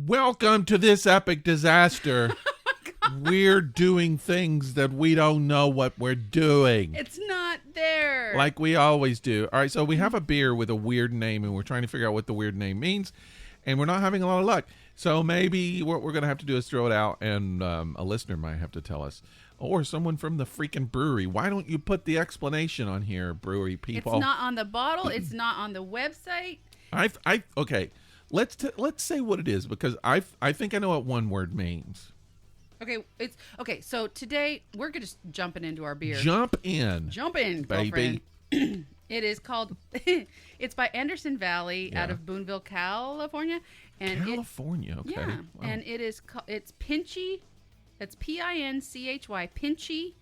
Welcome to this epic disaster. We're doing things that we don't know what we're doing. It's not there. Like we always do. All right, so we have a beer with a weird name, and we're trying to figure out what the weird name means, and we're not having a lot of luck. So maybe what we're going to have to do is throw it out, and a listener might have to tell us. Or someone from the freaking brewery. Why don't you put the explanation on here, brewery people? It's not on the bottle. It's not on the website. Okay. Let's say what it is, because I think I know what one word means. Okay. So today we're just jumping into our beer. Jump in, baby. It is called. It's by Anderson Valley out of Boonville, California. And California. Okay. Yeah, wow. and it's Pinchy. That's Pinchy. Pinchy,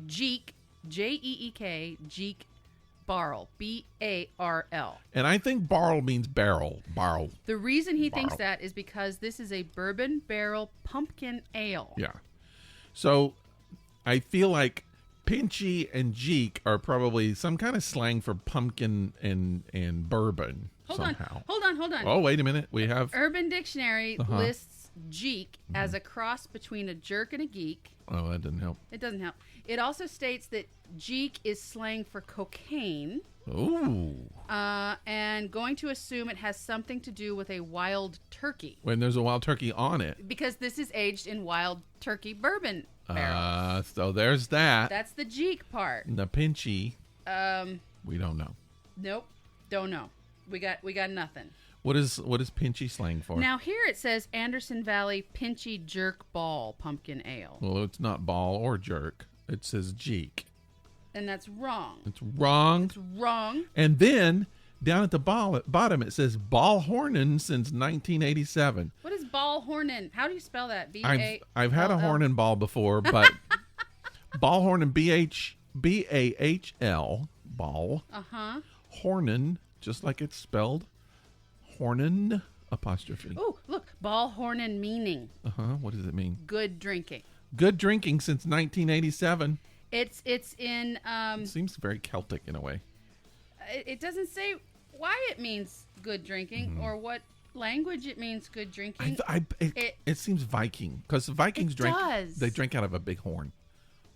Jeek, Jeek, Jeek, Barl, Barl. And I think Barl means barrel. Barl. The reason he thinks that is because this is a bourbon barrel pumpkin ale. Yeah. So I feel like Pinchy and Jeek are probably some kind of slang for pumpkin and bourbon somehow. Hold on. Oh, wait a minute. We have Urban Dictionary lists Jeek as a cross between a jerk and a geek. Oh, that didn't help. It doesn't help. It also states that Jeek is slang for cocaine. Ooh. And going to assume it has something to do with a wild turkey. When there's a wild turkey on it. Because this is aged in wild turkey bourbon barrels. So there's that. That's the Jeek part. The Pinchy. We don't know. Nope. Don't know. We got nothing. What is Pinchy slang for? Now here it says Anderson Valley Pinchy Jerk Ball Pumpkin Ale. Well, it's not ball or jerk. It says Jeek. And that's wrong. It's wrong. It's wrong. And then down at the bottom it says Ball Hornin since 1987. What is Ball Hornin? How do you spell that? I've had a horn and ball before, but Ball Hornin BAHL ball. Hornin, just like it's spelled. Hornin apostrophe. Oh, look, Ball Hornin meaning. What does it mean? Good drinking. Good drinking since 1987. It's in. It seems very Celtic in a way. It doesn't say why it means good drinking or what language it means good drinking. It seems Viking, because Vikings drink. Does. They drink out of a big horn.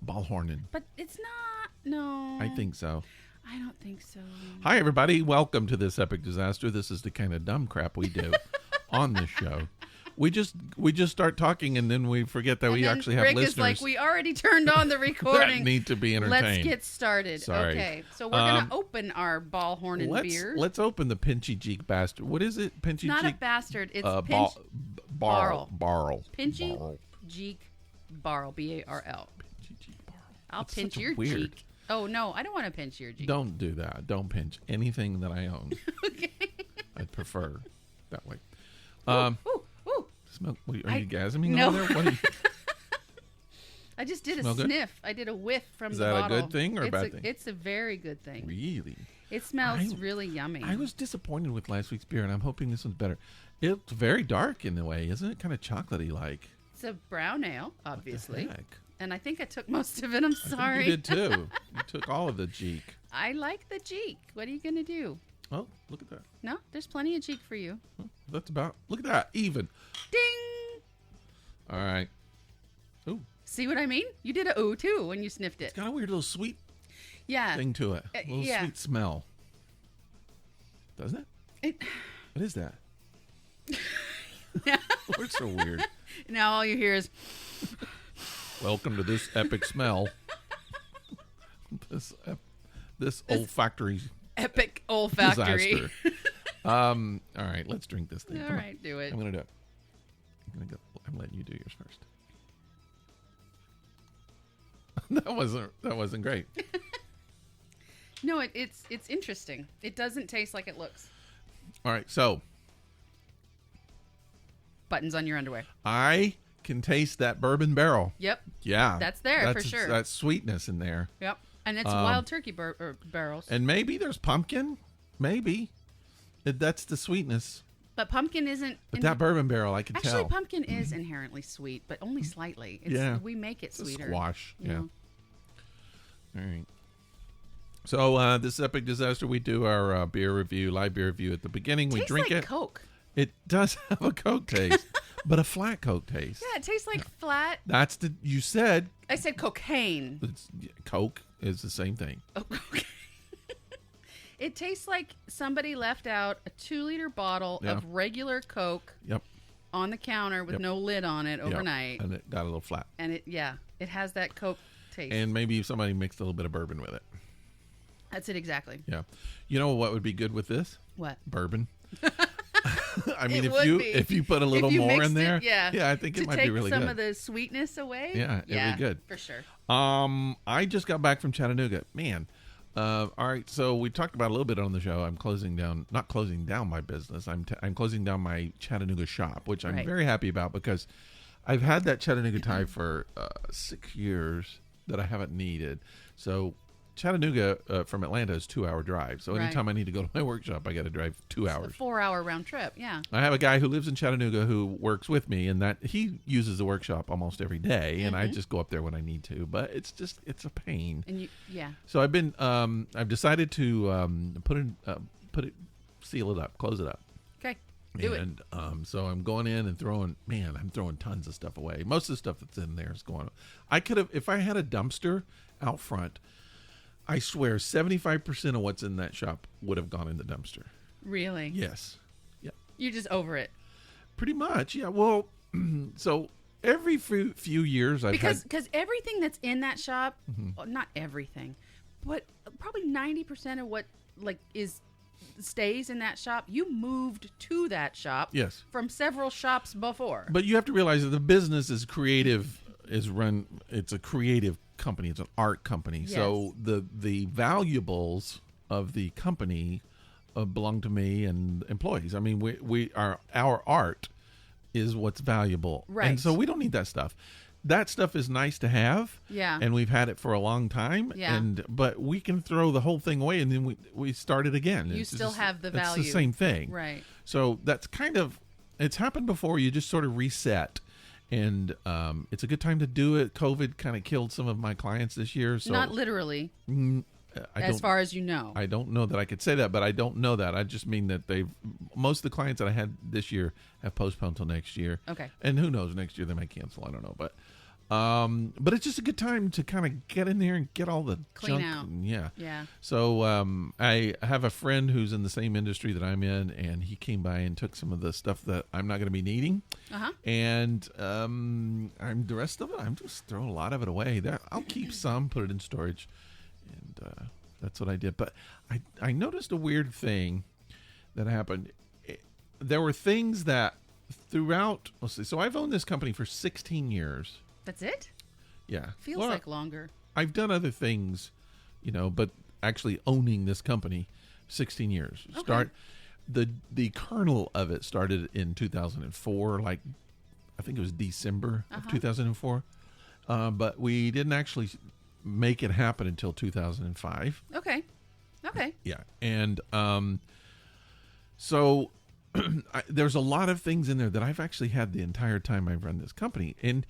Ball Hornin. But it's not. No. I think so. I don't think so. Hi, everybody. Welcome to this epic disaster. This is the kind of dumb crap we do on this show. We just start talking, and then we forget that we actually have Rick listeners. Is like, we already turned on the recording. that need to be entertained. Let's get started. Sorry. Okay, so we're going to open our Ball Hornin beer. Let's open the Pinchy Jeek bastard. What is it? Pinchy Jeek? Not a bastard. It's Barl. Pinchy Jeek Barl. Barl. Pinchy Jeek Barl. I'll That's pinch such a your weird. Jeek. Oh, no, I don't want to pinch your Jeek. Don't do that. Don't pinch anything that I own. Okay. I'd prefer that way. Ooh. Smell, are you gasming no. over there? What are you? I just did a Smell good? sniff. I did a whiff from Is the that bottle. a good thing or a bad thing? It's a very good thing. Really? It smells really yummy. I was disappointed with last week's beer, and I'm hoping this one's better. It's very dark in a way, isn't it? Kind of chocolatey-like. It's a brown ale, obviously. What the heck? And I think I took most of it. I'm sorry. I think you did too. You took all of the Jeek. I like the Jeek. What are you going to do? Oh, look at that. No, there's plenty of Jeek for you. Oh, that's about. Look at that. Even. Ding! All right. Ooh. See what I mean? You did a ooh too when you sniffed it. It's got a weird little sweet Yeah. thing to it. A little sweet smell. Doesn't it? What is that? We're so weird. Now all you hear is... Welcome to this epic smell. this olfactory epic olfactory disaster. All right, let's drink this thing. All right, do it. I'm gonna do it. I'm letting you do yours first. that wasn't great. No, it's interesting. It doesn't taste like it looks. All right, so buttons on your underwear. I can taste that bourbon barrel. Yep. Yeah. That's there for sure. That sweetness in there. Yep. And it's wild turkey barrels. And maybe there's pumpkin. Maybe. That's the sweetness. But pumpkin isn't... But that bourbon barrel, I can tell. Actually, pumpkin is inherently sweet, but only slightly. We make it sweeter. Squash. Yeah. Know? All right. So this epic disaster, we do our beer review, live beer review at the beginning. We Tastes drink like it. Coke. It does have a Coke taste, but a flat Coke taste. Yeah, it tastes like flat. That's you said. I said cocaine. Coke is the same thing. Oh, okay. It tastes like somebody left out a 2-liter bottle of regular Coke on the counter with no lid on it overnight. And it got a little flat. And it has that Coke taste. And maybe somebody mixed a little bit of bourbon with it. That's it exactly. Yeah. You know what would be good with this? What? Bourbon. I mean, if you put a little more in there, I think it might be really good. To take some of the sweetness away. Yeah, it'd be good. For sure. I just got back from Chattanooga. Man. All right, so we talked about a little bit on the show. I'm not closing down my business. I'm closing down my Chattanooga shop, which I'm very happy about because I've had that Chattanooga tie for 6 years that I haven't needed. So Chattanooga from Atlanta is 2-hour drive. So anytime I need to go to my workshop, I got to drive 2 hours. It's a 4-hour round trip. Yeah. I have a guy who lives in Chattanooga who works with me, and that he uses the workshop almost every day, and I just go up there when I need to. But it's a pain. And So I've decided to seal it up, close it up. Okay. Do it. And so I'm going in and I'm throwing tons of stuff away. Most of the stuff that's in there is going. I could have, if I had a dumpster out front, I swear 75% of what's in that shop would have gone in the dumpster. Really? Yes. Yeah. You're just over it. Pretty much. Yeah. Well, so every few years because everything that's in that shop, well, not everything, but probably 90% of what stays in that shop, you moved to that shop. Yes. From several shops before. But you have to realize that the business is creative. It's a creative company. It's an art company. Yes. So the valuables of the company belong to me and employees. I mean, our art is what's valuable. Right. And so we don't need that stuff. That stuff is nice to have. Yeah. And we've had it for a long time. Yeah. But we can throw the whole thing away and then we start it again. You still have the value. It's the same thing. Right. So that's it's happened before. You just sort of reset. And it's a good time to do it. COVID kind of killed some of my clients this year. So not literally. As far as you know. I don't know that I could say that, but I don't know that. I just mean that most of the clients that I had this year have postponed till next year. Okay. And who knows, next year they might cancel. I don't know. But it's just a good time to kind of get in there and get all the clean junk. out. Yeah. So I have a friend who's in the same industry that I'm in, and he came by and took some of the stuff that I'm not going to be needing. And I'm the rest of it. I'm just throwing a lot of it away. I'll keep some, put it in storage, and that's what I did. But I noticed a weird thing that happened. There were things that throughout. Let's see. So I've owned this company for 16 years. That's it? Yeah. Feels like longer. I've done other things, but actually owning this company 16 years. Okay. The kernel of it started in 2004, I think it was December of 2004. But we didn't actually make it happen until 2005. Okay. Yeah. And so there's a lot of things in there that I've actually had the entire time I've run this company. And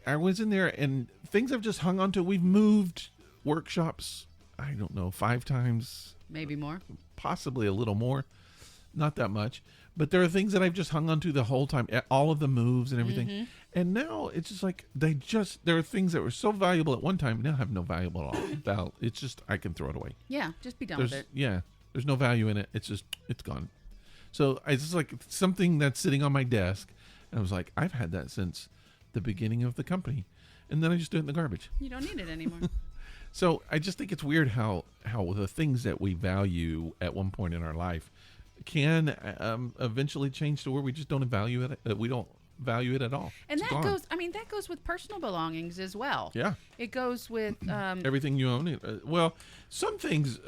I was in there and things I've just hung on to. We've moved workshops, I don't know, 5 times. Maybe more. Possibly a little more. Not that much. But there are things that I've just hung on to the whole time. All of the moves and everything. And now it's just like there are things that were so valuable at one time now have no value at all. It's just, I can throw it away. Yeah, just be done with it. Yeah. There's no value in it. It's gone. So it's just like something that's sitting on my desk. And I was like, I've had that since the beginning of the company, and then I just do it in the garbage. You don't need it anymore. So I just think it's weird how the things that we value at one point in our life can eventually change to where we just don't value it. We don't value it at all. And that goes with personal belongings as well. Yeah, it goes with everything you own. Well, some things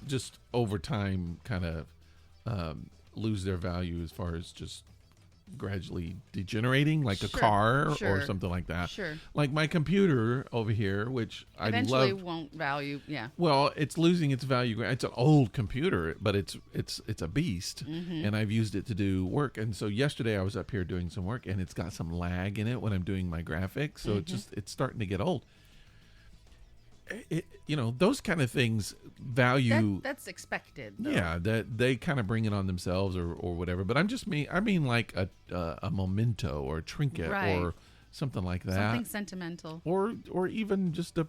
just over time kind of lose their value as far as just gradually degenerating, like a car or something like that. Sure. Like my computer over here, which eventually won't value. Yeah. Well, it's losing its value. It's an old computer, but it's a beast, and I've used it to do work. And so yesterday I was up here doing some work, and it's got some lag in it when I'm doing my graphics. So it's starting to get old. those kind of things value. That's expected, though. Yeah, that they kind of bring it on themselves or whatever. But I mean like a memento or a trinket or something like that. Something sentimental. Or even just a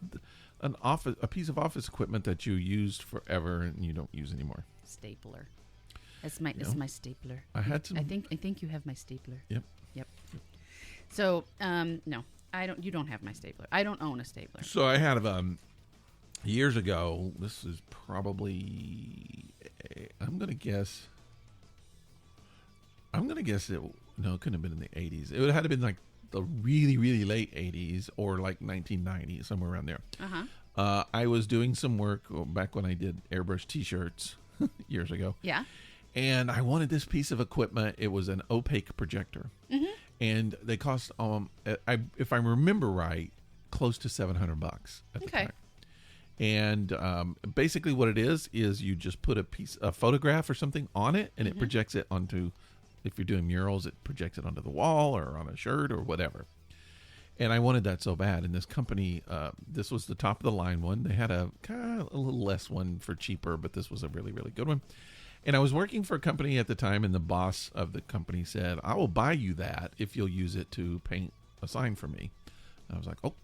piece of office equipment that you used forever and you don't use anymore. Stapler. It's my stapler. I had some. I think you have my stapler. Yep. So, no, I don't. You don't have my stapler. I don't own a stapler. So I had years ago. This is probably. I'm gonna guess it. No, it couldn't have been in the 80s. It would have had to been like the really, really late 80s or like 1990, somewhere around there. I was doing some work back when I did airbrush T-shirts years ago. Yeah. And I wanted this piece of equipment. It was an opaque projector. Mm-hmm. And they cost, if I remember right, close to $700 at the time. And basically what it is you just put a photograph or something on it, and it projects it onto, if you're doing murals, it projects it onto the wall or on a shirt or whatever. And I wanted that so bad. And this company, this was the top of the line one. They had a little less one for cheaper, but this was a really, really good one. And I was working for a company at the time, and the boss of the company said, "I will buy you that if you'll use it to paint a sign for me." And I was like, "Oh,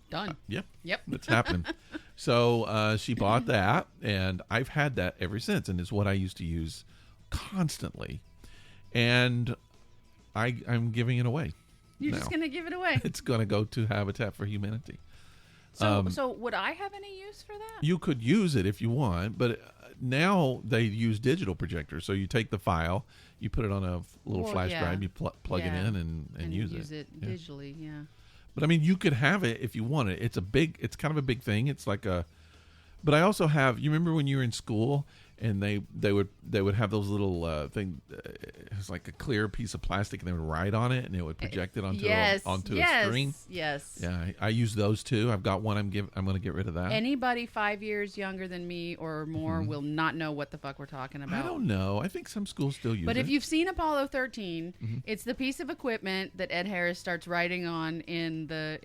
done." Yep, it's happening. So she bought that, and I've had that ever since, and it's what I used to use constantly. And I'm giving it away. You're just going to give it away. It's going to go to Habitat for Humanity. So would I have any use for that? You could use it if you want, but now they use digital projectors. So you take the file, you put it on a little flash drive, you plug it in and use it. Use it digitally, yeah. But I mean, you could have it if you want it. It's kind of a big thing. It's like but I also have, you remember when you were in school and they would have those little thing, it's like a clear piece of plastic, and they would write on it, and it would project it onto a screen. Yes. Yeah, I use those too. I've got one. I'm going to get rid of that. Anybody 5 years younger than me or more will not know what the fuck we're talking about. I don't know. I think some schools still use it. But if you've seen Apollo 13, it's the piece of equipment that Ed Harris starts writing on in the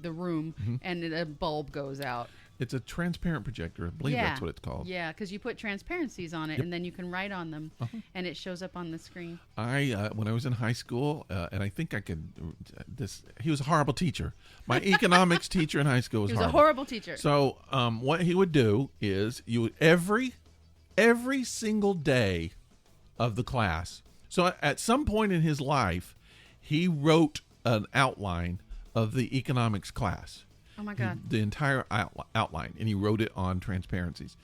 the room, and a bulb goes out. It's a transparent projector. I believe that's what it's called. Yeah, because you put transparencies on it, and then you can write on them, and it shows up on the screen. When I was in high school, and I think I could, he was a horrible teacher. My economics teacher in high school was horrible. He was a horrible teacher. So what he would do is you would every single day of the class. So at some point in his life, he wrote an outline of the economics class. Oh, my God. The entire outline, and he wrote it on transparencies.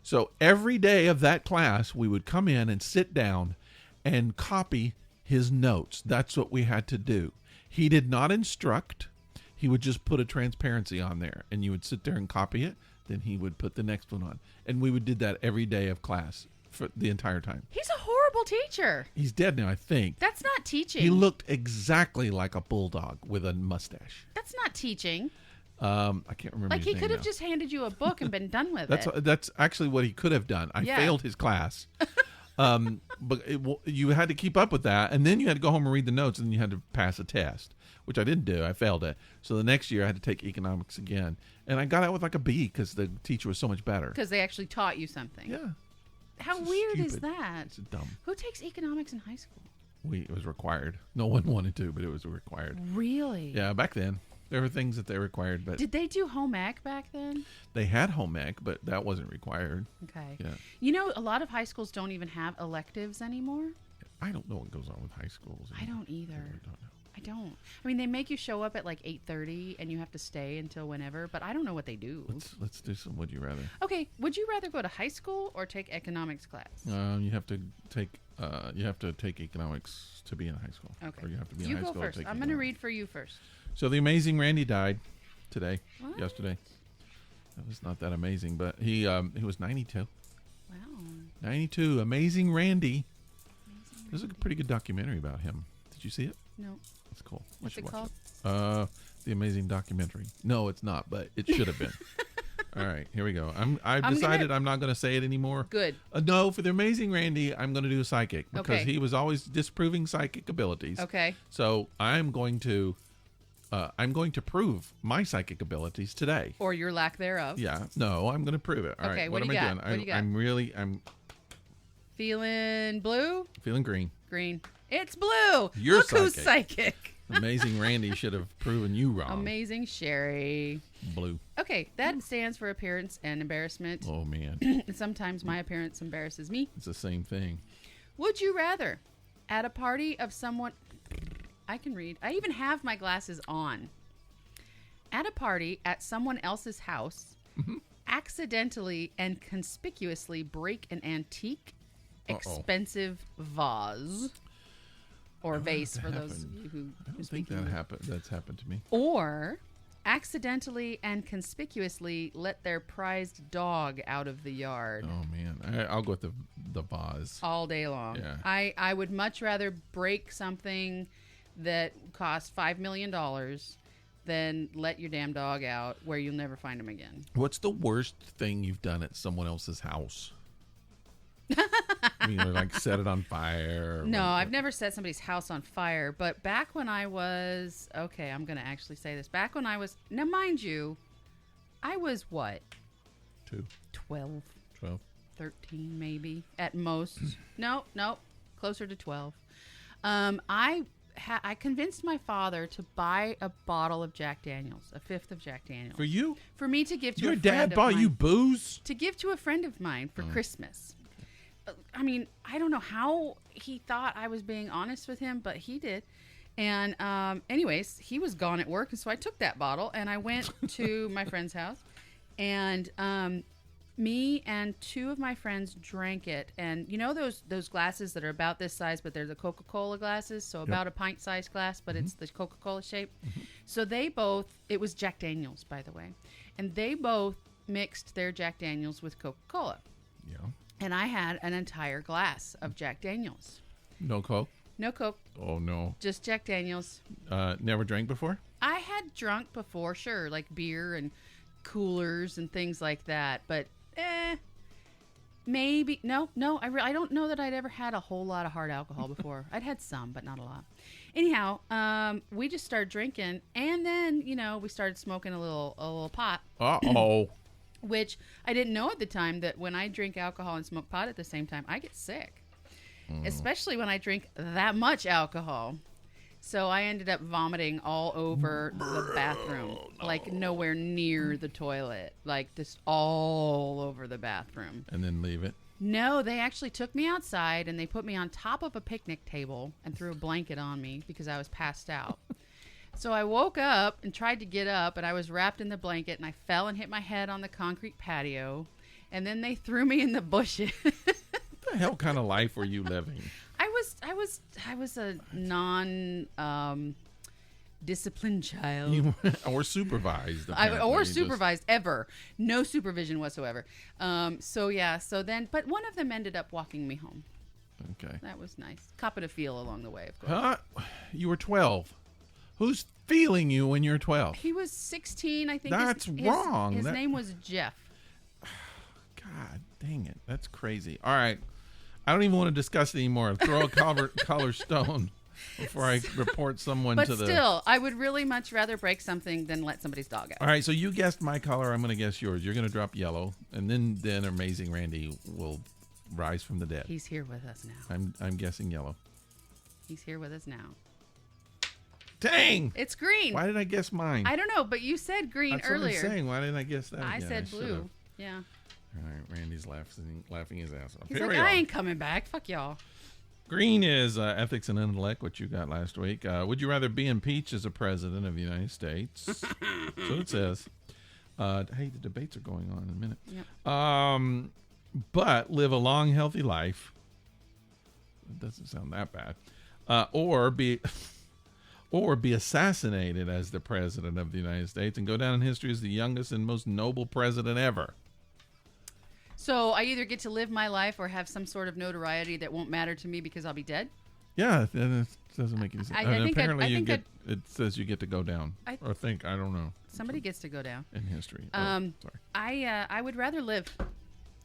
So every day of that class, we would come in and sit down and copy his notes. That's what we had to do. He did not instruct. He would just put a transparency on there, and you would sit there and copy it. Then he would put the next one on. And we would do that every day of class for the entire time. He's a horrible teacher. He's dead now, I think. That's not teaching. He looked exactly like a bulldog with a mustache. That's not teaching. I can't remember. Like, he could have just handed you a book and been done with it. That's actually what he could have done. I failed his class. But you had to keep up with that, and then you had to go home and read the notes, and then you had to pass a test, which I didn't do. I failed it. So the next year I had to take economics again, and I got out with like a B because the teacher was so much better. Because they actually taught you something. Yeah. How weird is that? It's dumb. Who takes economics in high school? It was required. No one wanted to, but it was required. Really? Yeah, back then. There were things that they required, but did they do home ec back then? They had home ec, but that wasn't required. Okay. Yeah. You know, a lot of high schools don't even have electives anymore. I don't know what goes on with high schools anymore. I don't either. I really don't know. I don't. I mean, they make you show up at like 8:30, and you have to stay until whenever. But I don't know what they do. Let's do some Would You Rather. Okay. Would you rather go to high school or take economics class? You have to take economics to be in high school. Okay. Or you have to be in high school. You go first. I'm going to read for you first. So the amazing Randy died today. What? Yesterday. That was not that amazing, but he was 92. Wow. 92. Amazing Randy. There's a pretty good documentary about him. Did you see it? No. That's cool. What's it called? The Amazing Documentary. No, it's not, but it should have been. All right, here we go. I've decided I'm not going to say it anymore. Good. No, for the Amazing Randy, I'm going to do a psychic because Okay. he was always disproving psychic abilities. Okay. So I'm going to I'm going to prove my psychic abilities today. Or your lack thereof. Yeah. No, I'm going to prove it. All Okay, right. what am do you I got? doing? What do you got? I'm Feeling blue? feeling green. Green. It's blue. You're Look who's psychic. psychic. Amazing Randy should have proven you wrong. Amazing Cheri. Blue. Okay, that stands for appearance and embarrassment. Oh, man. And sometimes my appearance embarrasses me. It's the same thing. Would you rather, at a party of someone... I can read. I even have my glasses on. At a party at someone else's house, accidentally and conspicuously break an antique, expensive vase. Or vase for those of you who I don't speak think that English. happened. That's happened to me. Or accidentally and conspicuously let their prized dog out of the yard Oh, man. I'll go with the vase. all day long. Yeah. I would much rather break something that costs $5 million than let your damn dog out where you'll never find him again. What's the worst thing you've done at someone else's house? Like set it on fire? No, I've never set somebody's house on fire. But back when I was, okay, I'm going to actually say this. Back when I was, now mind you, I was what? 12, 12. 13 maybe at most. No, closer to 12. I convinced my father to buy a bottle of Jack Daniels, a fifth of Jack Daniels. For you? For me to give to Your a friend dad of bought mine. you booze? To give to a friend of mine for Christmas. I mean, I don't know how he thought I was being honest with him, but he did. And anyways, he was gone at work, and so I took that bottle and I went to my friend's house, and me and two of my friends drank it. And you know those glasses that are about this size, but they're the Coca-Cola glasses, so about a pint-sized glass, but it's the Coca-Cola shape. So they both, it was Jack Daniels, by the way, and they both mixed their Jack Daniels with Coca-Cola. Yeah. And I had an entire glass of Jack Daniels. No Coke? No Coke, Oh, no. just Jack Daniels. Never drank before? I had drunk before, sure, like beer and coolers and things like that. But, maybe. No, I don't know that I'd ever had a whole lot of hard alcohol before. I'd had some, but not a lot. Anyhow, we just started drinking. And then, we started smoking a little pot. Uh-oh. Which I didn't know at the time that when I drink alcohol and smoke pot at the same time, I get sick. Especially when I drink that much alcohol. So I ended up vomiting all over the bathroom. Like nowhere near the toilet. Like just all over the bathroom. And then leave it? No, they actually took me outside and they put me on top of a picnic table and threw a blanket on me because I was passed out. So I woke up and tried to get up, and I was wrapped in the blanket, and I fell and hit my head on the concrete patio, and then they threw me in the bushes. What the hell kind of life were you living? I was a disciplined child. Or supervised. Or apparently. supervised ever. No supervision whatsoever. So then, but one of them ended up walking me home. Okay. That was nice. Copping a feel along the way, of course. Huh? You were 12. Who's feeling you when you're 12? He was 16, I think. That's wrong. His name was Jeff. God dang it. That's crazy. All right. I don't even want to discuss it anymore. Throw a collar stone before I report someone But to the... still, I would really much rather break something than let somebody's dog out. All right, so you guessed my color. I'm going to guess yours. You're going to drop yellow, and then Amazing Randy will rise from the dead. He's here with us now. I'm guessing yellow. He's here with us now. Dang! It's green. Why did I guess mine? I don't know, but you said green That's earlier. what I'm saying. Why didn't I guess that? I again? said should've. blue. Yeah. All right, Randy's laughing his ass off. He's Here like, we I are. ain't coming back. Fuck y'all. Green is ethics and intellect, what you got last week. Would you rather be impeached as a president of the United States? That's what it says. Hey, the debates are going on in a minute. Yep. But live a long, healthy life. It doesn't sound that bad. Or be assassinated as the president of the United States and go down in history as the youngest and most noble president ever. So I either get to live my life or have some sort of notoriety that won't matter to me because I'll be dead? Yeah, it doesn't make any sense. I And think apparently it says you get to go down. I don't know. Somebody gets to go down. In history. Sorry. I I would rather live.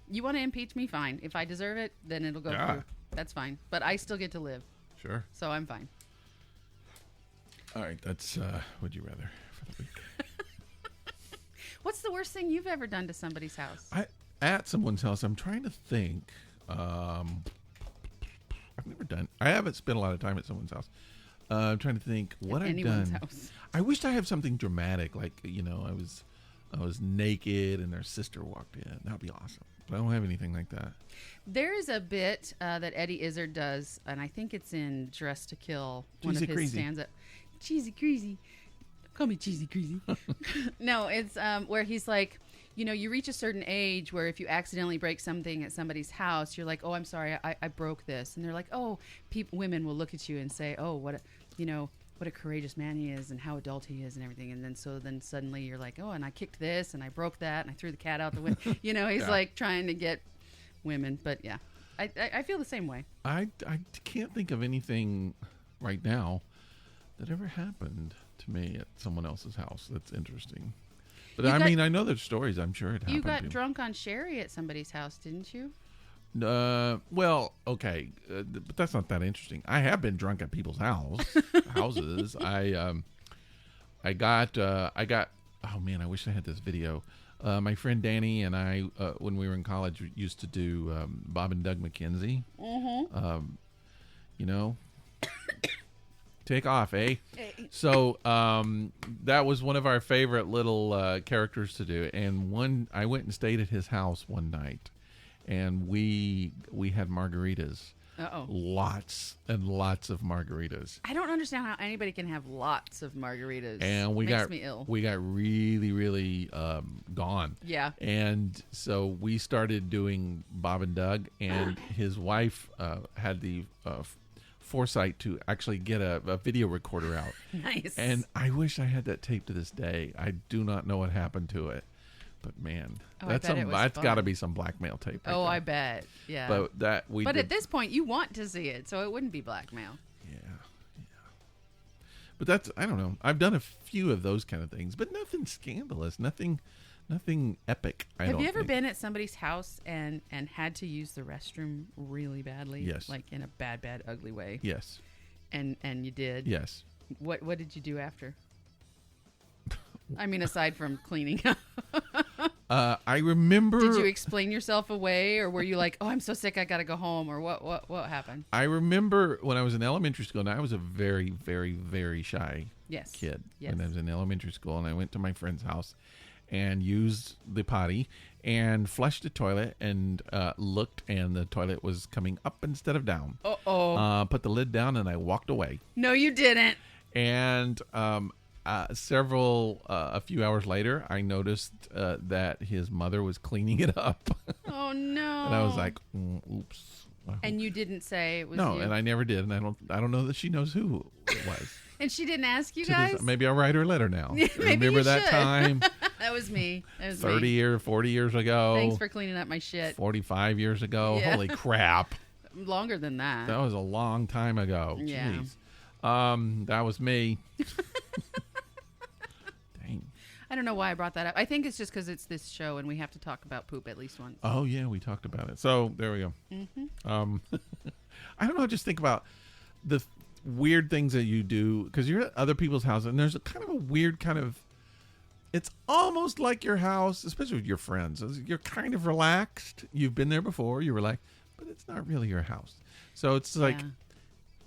You want to impeach me? Fine. If I deserve it, then it'll go through. That's fine. But I still get to live. Sure. So I'm fine. All right, that's would you rather for the week. What's the worst thing you've ever done to somebody's house? At someone's house, I'm trying to think. I've never done. I haven't spent a lot of time at someone's house. I'm trying to think what I've Anyone's done. house. I wished I had something dramatic, like I was naked and their sister walked in. That would be awesome. But I don't have anything like that. There is a bit that Eddie Izzard does, and I think it's in Dress to Kill. One Cheesy of his Crazy. stanza. Cheesy Crazy. Call me Cheesy Crazy. No, it's where he's like, you reach a certain age where if you accidentally break something at somebody's house, you're like, oh, I'm sorry, I broke this. And they're like, oh, women will look at you and say, oh, what a courageous man he is and how adult he is and everything. And then suddenly you're like, oh, and I kicked this and I broke that and I threw the cat out the window. He's like trying to get women. But yeah, I feel the same way. I can't think of anything right now that ever happened to me at someone else's house that's interesting. But I know there's stories. I'm sure it happened. You got drunk on sherry at somebody's house, didn't you? Well, okay, but that's not that interesting. I have been drunk at people's houses. I got. Oh man, I wish I had this video. My friend Danny and I, when we were in college, we used to do Bob and Doug McKenzie. Mm-hmm. Take off, eh? So that was one of our favorite little characters to do. And I went and stayed at his house one night, and we had margaritas. Uh-oh. Lots and lots of margaritas. I don't understand how anybody can have lots of margaritas. And Makes me ill. We got really, really gone. Yeah. And so we started doing Bob and Doug, and his wife had the foresight to actually get a video recorder out. Nice. And I wish I had that tape to this day. I do not know what happened to it. But man, that's got to be some blackmail tape. Right there. I bet. Yeah. But at this point, you want to see it, so it wouldn't be blackmail. Yeah. But I don't know. I've done a few of those kind of things, but nothing scandalous, nothing epic. Have you ever been at somebody's house and had to use the restroom really badly? Yes. Like in a bad, ugly way? Yes. And you did? Yes. What did you do after? I mean, aside from cleaning up. I remember. Did you explain yourself away, or were you like, "Oh, I'm so sick, I got to go home," or what happened? I remember when I was in elementary school, and I was a very, very, very shy kid. Yes. When I was in elementary school, and I went to my friend's house and used the potty and flushed the toilet and looked, and the toilet was coming up instead of down. Uh-oh. Put the lid down, and I walked away. No, you didn't. And a few hours later, I noticed that his mother was cleaning it up. Oh no! And I was like, oops. And you didn't say it was no, you? and I never did, and I don't know that she knows who it was. And she didn't ask you guys? Maybe I'll write her a letter now. Maybe Remember you that should. time? That was me. 40 years ago. Thanks for cleaning up my shit. 45 years ago. Yeah. Holy crap! Longer than that. That was a long time ago. Yeah. Jeez. That was me. Dang. I don't know why I brought that up. I think it's just because it's this show and we have to talk about poop at least once. Oh, yeah, we talked about it. So, there we go. Mm-hmm. I don't know, just think about the weird things that you do, because you're at other people's houses, and there's a kind of a weird kind of, it's almost like your house, especially with your friends. You're kind of relaxed. You've been there before. You're relaxed, but it's not really your house. So, it's like,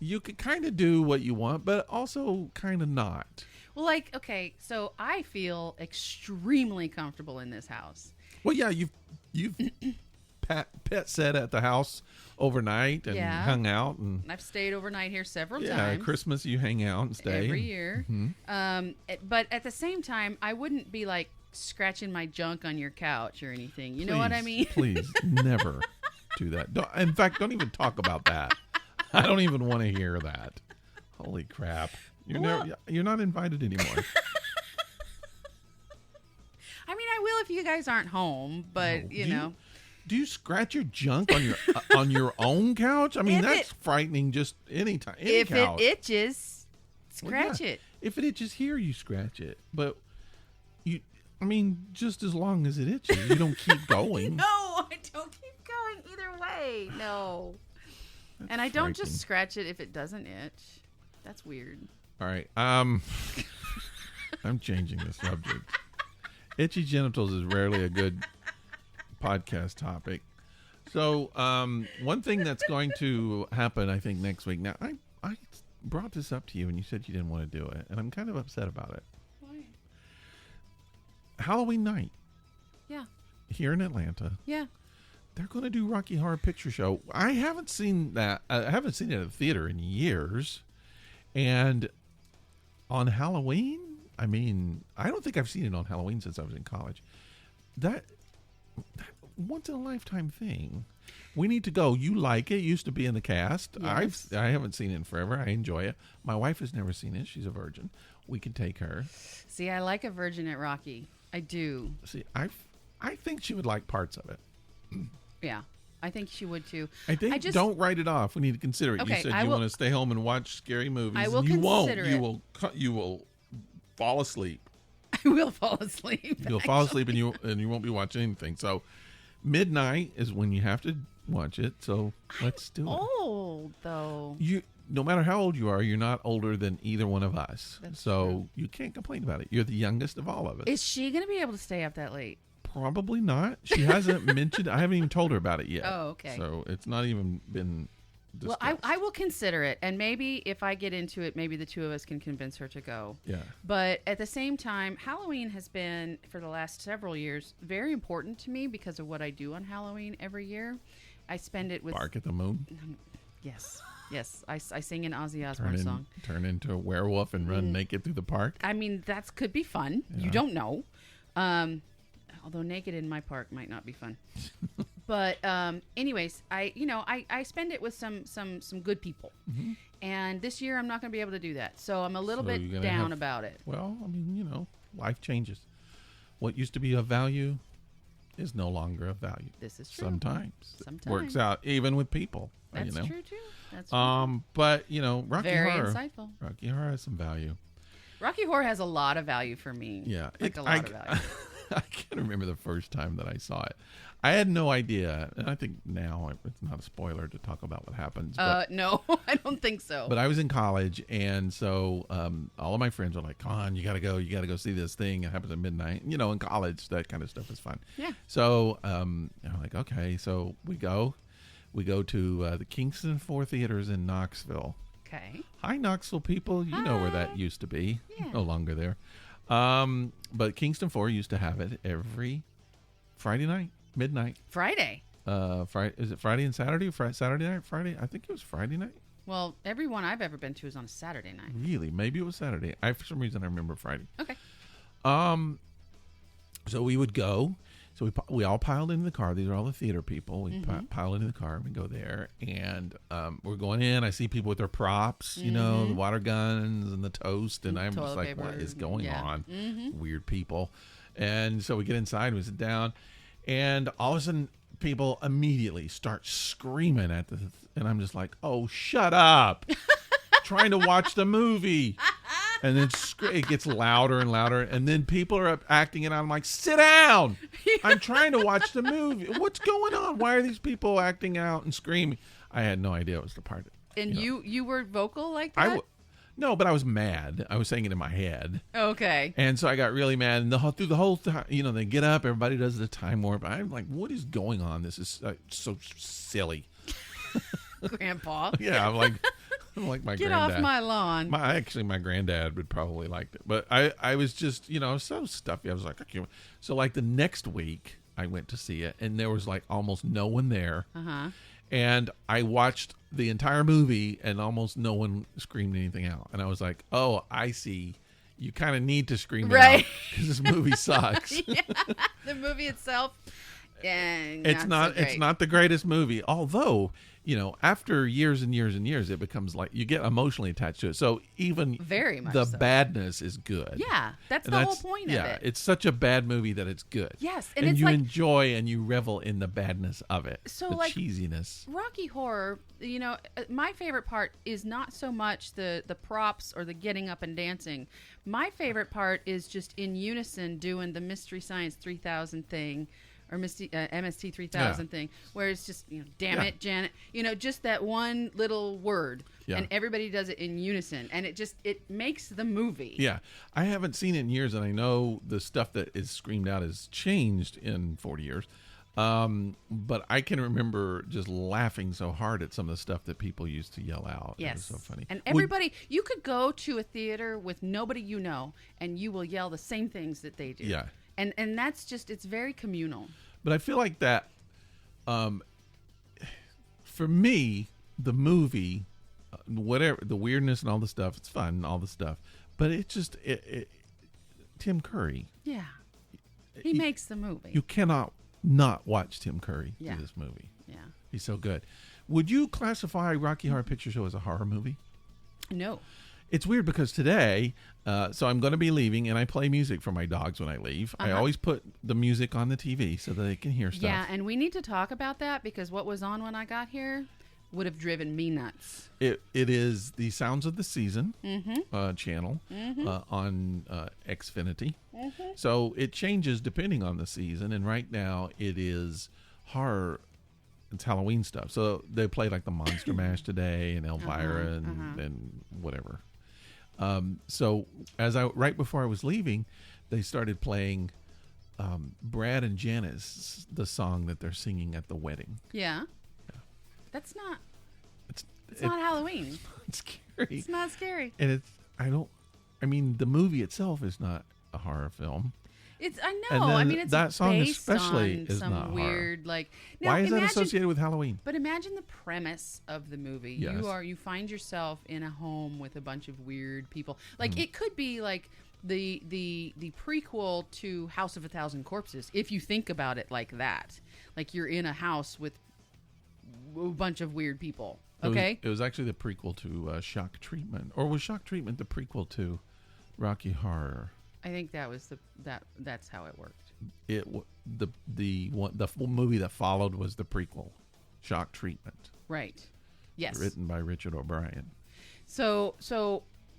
you could kind of do what you want, but also kind of not. Well, like, okay, so I feel extremely comfortable in this house. Well, yeah, you've pet sat at the house overnight and hung out, and I've stayed overnight here several times. Yeah, Christmas you hang out and stay every year. Mm-hmm. But at the same time, I wouldn't be like scratching my junk on your couch or anything. You know what I mean? Please never do that. In fact, don't even talk about that. I don't even want to hear that. Holy crap! You're not invited anymore. I mean, I will if you guys aren't home, but you know. Do you scratch your junk on your own couch? I mean, that's frightening. Just anytime. If it itches, scratch it. If it itches here, you scratch it. But just as long as it itches, you don't keep going. No, I don't keep going either way. No. And I don't just scratch it if it doesn't itch. That's weird. All right. I'm changing the subject. Itchy genitals is rarely a good podcast topic. So, one thing that's going to happen, I think, next week. Now, I brought this up to you, and you said you didn't want to do it, and I'm kind of upset about it. Why? Halloween night. Yeah. Here in Atlanta. Yeah. They're going to do Rocky Horror Picture Show. I haven't seen that. I haven't seen it at a theater in years. And on Halloween, I mean, I don't think I've seen it on Halloween since I was in college. That once in a lifetime thing. We need to go. You like it. Used to be in the cast. Yes. I haven't seen it in forever. I enjoy it. My wife has never seen it. She's a virgin. We can take her. See, I like a virgin at Rocky. I do. See, I think she would like parts of it. Yeah. I think she would too. I think don't write it off. We need to consider it. Okay, you said you want to stay home and watch scary movies. I will and you consider won't. it. You will fall asleep. I will fall asleep. You'll fall asleep and you won't be watching anything. So midnight is when you have to watch it. So let's do it. Old though. No matter how old you are, you're not older than either one of us. That's so true. you can't complain about it. You're the youngest of all of us. Is she going to be able to stay up that late? Probably not. She hasn't mentioned. I haven't even told her about it yet. Oh, okay. So it's not even been discussed. Well, I will consider it, and maybe if I get into it, maybe the two of us can convince her to go. Yeah. But at the same time, Halloween has been, for the last several years, very important to me because of what I do on Halloween every year. I spend it with... Bark at the Moon? Yes. Yes. I sing an Ozzy Osbourne song. Turn into a werewolf and run naked through the park? I mean, that could be fun. Yeah. You don't know. Although naked in my park might not be fun. But anyways, I spend it with some good people. Mm-hmm. And this year I'm not going to be able to do that. So I'm a little bit down about it. Well, I mean, life changes. What used to be of value is no longer of value. This is true. Sometimes. Sometimes. It works out even with people. That's true too. That's true. But, Rocky Very Horror. insightful. Rocky Horror has some value. Rocky Horror has a lot of value for me. Yeah. A lot of value. I can't remember the first time that I saw it. I had no idea, and I think now it's not a spoiler to talk about what happens. But, no, I don't think so. But I was in college, and so all of my friends were like, "Come on, you got to go see this thing. It happens at midnight." In college, that kind of stuff is fun. Yeah. So I'm like, okay, so we go to the Kingston 4 theaters in Knoxville. Okay. Hi, Knoxville people. You know where that used to be. Yeah. No longer there. But Kingston 4 used to have it every Friday night, midnight. Friday. Is it Friday and Saturday? Saturday night, Friday? I think it was Friday night. Well, every one I've ever been to is on a Saturday night. Really? Maybe it was Saturday. For some reason, I remember Friday. Okay. So we would go. So we all piled into the car. These are all the theater people. We pile into the car. We go there, and we're going in. I see people with their props, the water guns and the toast, and I'm just like, what is going on? Weird people. And so we get inside. We sit down, and all of a sudden, people immediately start screaming at and I'm just like, oh, shut up! Trying to watch the movie. And then it gets louder and louder. And then people are acting it out. I'm like, sit down. I'm trying to watch the movie. What's going on? Why are these people acting out and screaming? I had no idea it was the part. And you were vocal like that? No, but I was mad. I was saying it in my head. Okay. And so I got really mad. And through the whole time, they get up. Everybody does the time warp. I'm like, what is going on? This is so silly. Grandpa. Yeah, I'm like my Get granddad. off my lawn. My granddad would probably like it, but I was just so stuffy. I was like, okay. So like the next week I went to see it, and there was like almost no one there. And I watched the entire movie, and almost no one screamed anything out. And I was like, oh, I see. You kind of need to scream it out because this movie sucks. Yeah, the movie itself. It's not the greatest movie, although after years and years and years it becomes like you get emotionally attached to it, so even very much the so. Badness is good. Yeah, that's the whole point of it. It's such a bad movie that it's good. Yes, and it's you like, enjoy and you revel in the badness of it, so the like cheesiness. Rocky Horror, my favorite part is not so much the props or the getting up and dancing. My favorite part is just in unison doing the Mystery Science 3000 thing or MST 3000 thing, where it's just, damn it, Janet, just that one little word, and everybody does it in unison, and it makes the movie. Yeah, I haven't seen it in years, and I know the stuff that is screamed out has changed in 40 years. But I can remember just laughing so hard at some of the stuff that people used to yell out. Yes. It was so funny. And everybody, you could go to a theater with nobody and you will yell the same things that they do. Yeah. And that's just, it's very communal. But I feel like that, for me, the movie, whatever, the weirdness and all the stuff, it's fun and all the stuff. But it just, Tim Curry. Yeah. He makes the movie. You cannot not watch Tim Curry do this movie. Yeah. He's so good. Would you classify Rocky Horror Picture Show as a horror movie? No. It's weird because today, so I'm going to be leaving, and I play music for my dogs when I leave. I always put the music on the TV so that they can hear stuff. Yeah, and we need to talk about that because what was on when I got here would have driven me nuts. It is the Sounds of the Season channel on Xfinity. So it changes depending on the season, and right now it is horror. It's Halloween stuff. So they play like the Monster Mash today and Elvira and whatever. So right before I was leaving, they started playing Brad and Janice, the song that they're singing at the wedding. Yeah. That's not. It's not Halloween. It's scary. It's not scary. And I mean, the movie itself is not a horror film. I know. I mean, it's that song based especially on is some not weird horror. Now, why is that associated with Halloween? But imagine the premise of the movie. Yes. You find yourself in a home with a bunch of weird people. Like it could be like the prequel to House of a Thousand Corpses if you think about it like that. Like you're in a house with a bunch of weird people. Okay. It was actually the prequel to Shock Treatment, or was Shock Treatment the prequel to Rocky Horror? I think that was that's how it worked. The full movie that followed was the prequel, Shock Treatment. Right. Yes. Written by Richard O'Brien. So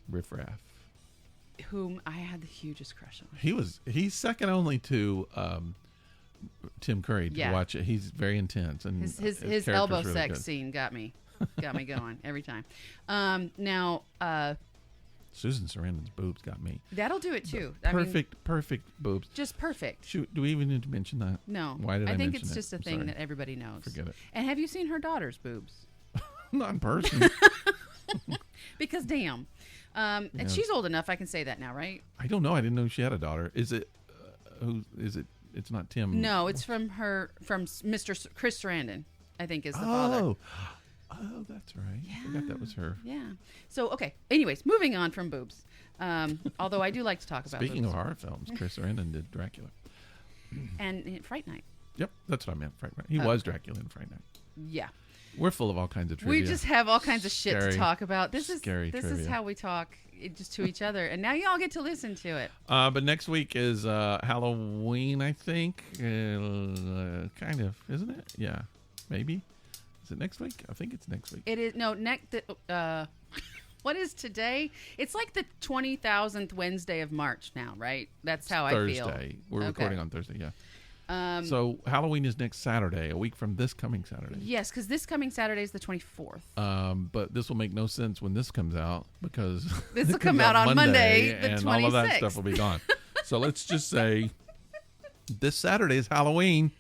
Riff Raff, whom I had the hugest crush on. He's second only to Tim Curry to watch it. He's very intense, and his elbow really sex scene got me going every time. Now. Susan Sarandon's boobs got me. That'll do it too. Perfect boobs. Just perfect. Shoot, do we even need to mention that? No. Why did I think mention it's just a thing that everybody knows. Forget it. And have you seen her daughter's boobs? Not in person. Because damn. And she's old enough, I can say that now, right? I don't know. I didn't know she had a daughter. Is it? Who is it? It's not Tim. No, it's from Mr. Chris Sarandon, I think is the father. Oh, that's right. Yeah. I forgot that was her. Yeah. So, okay. Anyways, moving on from boobs. Although I do like to talk about Speaking boobs. of horror films, Chris Sarandon did Dracula. And Fright Night. Yep, that's what I meant. Fright Night. He was Dracula in Fright Night. Yeah. We're full of all kinds of trivia. We just have all kinds of shit to talk about. This is trivia. how we talk just to each other. And now y'all get to listen to it. But next week is Halloween, I think. Kind of, isn't it? Yeah. Maybe. Is it next week? I think it's next week. It is. No, what is today? It's like the 20,000th Wednesday of March now, right? That's how Thursday. I feel. We're recording on Thursday, yeah. So Halloween is next Saturday, a week from this coming Saturday. Yes, because this coming Saturday is the 24th. But this will make no sense when this comes out because this will come out on Monday, the 26th. And all of that stuff will be gone. So let's just say this Saturday is Halloween.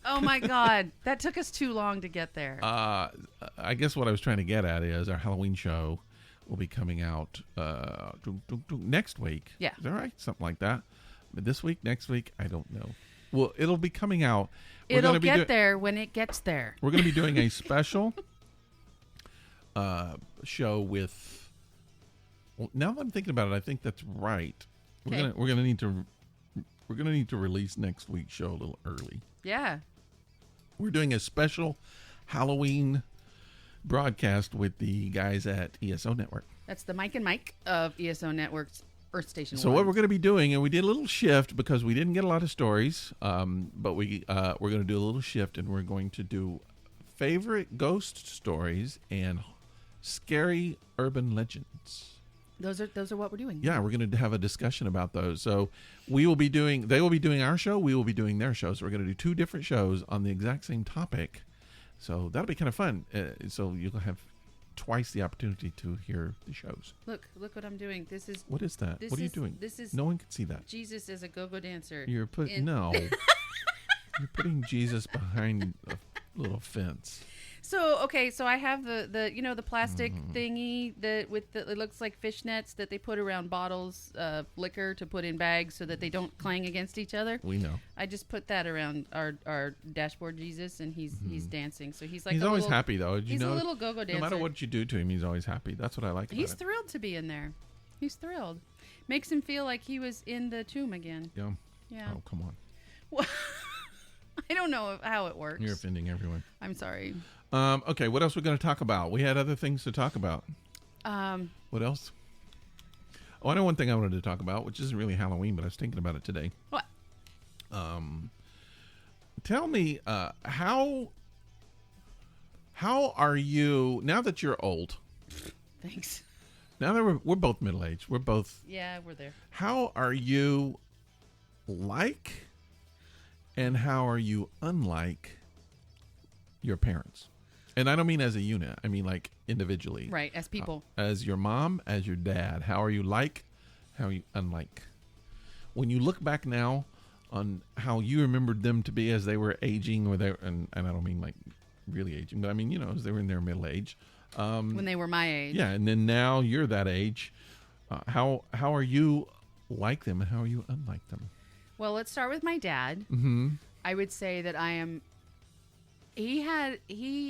Oh my God, that took us too long to get there. I guess what I was trying to get at is our Halloween show will be coming out next week. Yeah. Is that right? Something like that. But this week, next week, I don't know. Well, it'll be coming out. It'll get there when it gets there. We're going to be doing a special show with. Well, now that I'm thinking about it, I think that's right. We're gonna need to release next week's show a little early. Yeah. We're doing a special Halloween broadcast with the guys at ESO Network. That's the Mike and Mike of ESO Network's Earth Station. So 1. what we're going to be doing, and we did a little shift because we didn't get a lot of stories, but we're going to do a little shift, and we're going to do favorite ghost stories and scary urban legends. Those are what we're doing. Yeah, we're going to have a discussion about those. So they will be doing our show. We will be doing their show. So we're going to do 2 different shows on the exact same topic. So that'll be kind of fun. So you'll have twice the opportunity to hear the shows. Look what I'm doing. This is What is that? What are you doing? This is no one can see that. Jesus as a go-go dancer. You're putting no. You're putting Jesus behind a little fence. So I have the plastic thingy that it looks like fishnets that they put around bottles of liquor to put in bags so that they don't clang against each other. We know. I just put that around our dashboard Jesus, and he's dancing. So he's like he's always happy though. He's a little go-go dancer. No matter what you do to him, he's always happy. That's what I like about He's it. thrilled to be in there. He's thrilled. Makes him feel like he was in the tomb again. Yeah. Yeah. Oh, come on. Well, I don't know how it works. You're offending everyone. I'm sorry. Okay, what else are we going to talk about? We had other things to talk about. What else? Oh, I know one thing I wanted to talk about, which isn't really Halloween, but I was thinking about it today. What? Tell me, how are you now that you're old? Thanks. Now that we're both middle-aged, we're both. Yeah, we're there. How are you like, and how are you unlike your parents? And I don't mean as a unit. I mean like individually. Right, as people. As your mom, as your dad. How are you like? How are you unlike? When you look back now on how you remembered them to be as they were aging, and I don't mean like really aging, but I mean, as they were in their middle age. When they were my age. Yeah, and then now you're that age. How are you like them, and how are you unlike them? Well, let's start with my dad. Mm-hmm. I would say that I am. He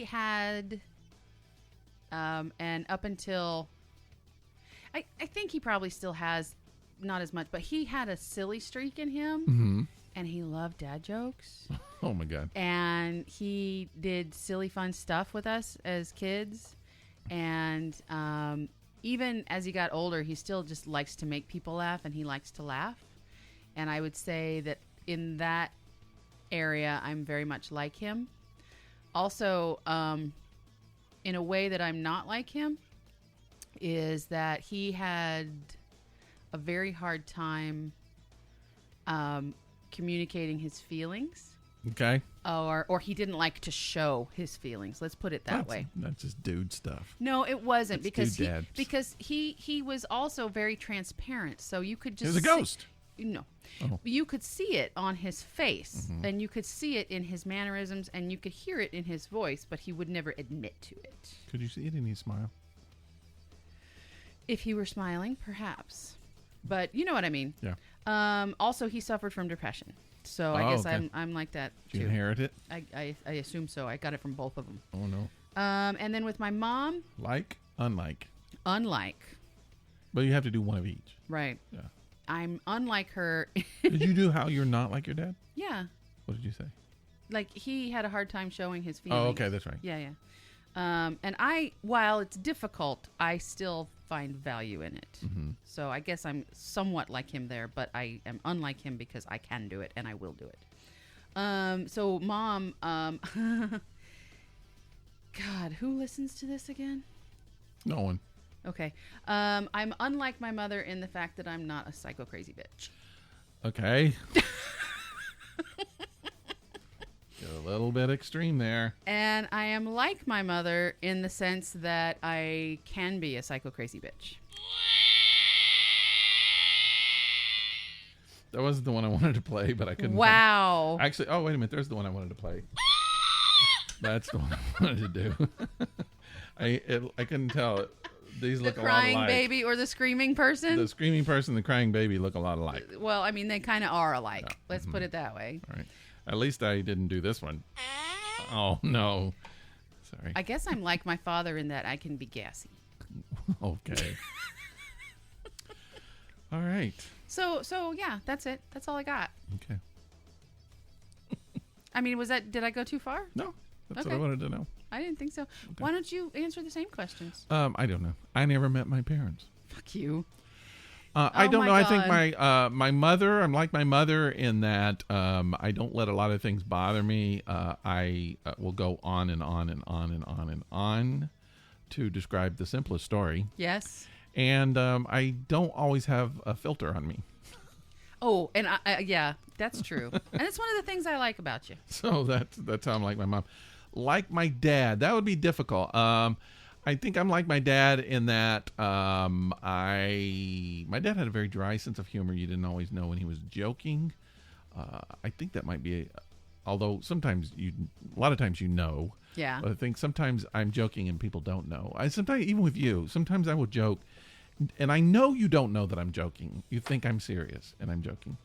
had, and up until, I think he probably still has, not as much, but he had a silly streak in him, Mm-hmm. and he loved dad jokes. Oh my God. And he did silly, fun stuff with us as kids, and even as he got older, he still just likes to make people laugh, and he likes to laugh. And I would say that in that area, I'm very much like him. Also, in a way that I'm not like him, is that he had a very hard time communicating his feelings. Okay. Or he didn't like to show his feelings. Let's put it that way. That's just dude stuff. No, it wasn't, That's because he was also very transparent. So you could just He was a ghost. No. Oh. You could see it on his face, Mm-hmm. and you could see it in his mannerisms, and you could hear it in his voice, but he would never admit to it. Could you see it in his smile? If he were smiling, perhaps. But you know what I mean. Yeah. Also, he suffered from depression. So I guess okay. I'm like that, Did you too. inherit it? I assume so. I got it from both of them. Oh, no. And then with my mom, Like, unlike. unlike. But you have to do one of each. Right. Yeah. I'm unlike her. Did you do how you're not like your dad? Yeah. What did you say? Like, he had a hard time showing his feelings. Oh, okay. That's right. Yeah. And while it's difficult, I still find value in it. Mm-hmm. So I guess I'm somewhat like him there, but I am unlike him because I can do it and I will do it. So Mom, God, who listens to this again? No one. Okay. I'm unlike my mother in the fact that I'm not a psycho crazy bitch. Okay. You're a little bit extreme there. And I am like my mother in the sense that I can be a psycho crazy bitch. That wasn't the one I wanted to play, but I couldn't. Wow. Actually, oh, wait a minute. There's the one I wanted to play. That's the one I wanted to do. I couldn't tell. These look a lot alike. The crying baby or the screaming person? The screaming person and the crying baby look a lot alike. Well, I mean, they kind of are alike. Yeah. Let's put it that way. All right. At least I didn't do this one. Oh, no. Sorry. I guess I'm like my father in that I can be gassy. Okay. All right. So yeah, that's it. That's all I got. Okay. I mean, did I go too far? No, that's what Okay. I wanted to know. I didn't think so. Why don't you answer the same questions? I don't know. I never met my parents. Fuck you. I don't my know. I think God. my mother. I'm like my mother in that I don't let a lot of things bother me. I will go on and on and on and on and on to describe the simplest story. Yes. and I don't always have a filter on me. Oh, and yeah, that's true. And it's one of the things I like about you. So that's how I'm like my mom. Like my dad, that would be difficult. I think I'm like my dad in that my dad had a very dry sense of humor. You didn't always know when he was joking. I think that might be, although sometimes a lot of times you know. Yeah. But I think sometimes I'm joking and people don't know. Sometimes even with you, sometimes I will joke, and I know you don't know that I'm joking. You think I'm serious and I'm joking.